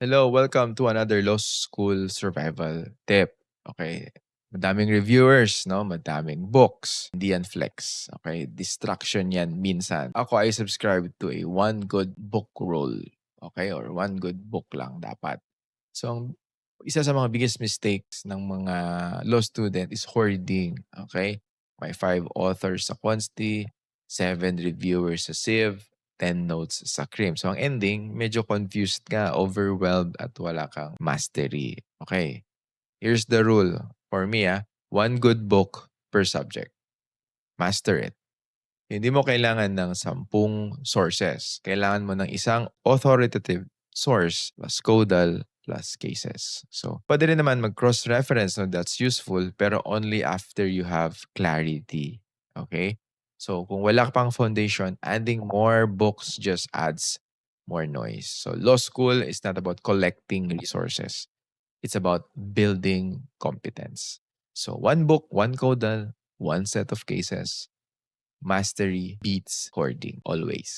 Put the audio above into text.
Hello, welcome to another law school survival tip. Okay. Madaming reviewers, no? Madaming books. Hindi yan flex. Okay. Distraction yan minsan. Ako ay subscribe to a one good book rule. Okay. Or one good book lang dapat. So, isa sa mga biggest mistakes ng mga law student is hoarding. Okay. May 5 authors sa Consti, 7 reviewers sa Civ, 10 notes sa Cream. So, ang ending, medyo confused ka, overwhelmed, at wala kang mastery. Okay. Here's the rule. For me, one good book per subject. Master it. Hindi mo kailangan ng 10 sources. Kailangan mo ng isang authoritative source plus caudal plus cases. So, pwede rin naman mag-cross-reference, no? That's useful, pero only after you have clarity. Okay? So, kung wala ka pang foundation, adding more books just adds more noise. So, law school is not about collecting resources. It's about building competence. So, one book, one caudal, one set of cases. Mastery beats hoarding always.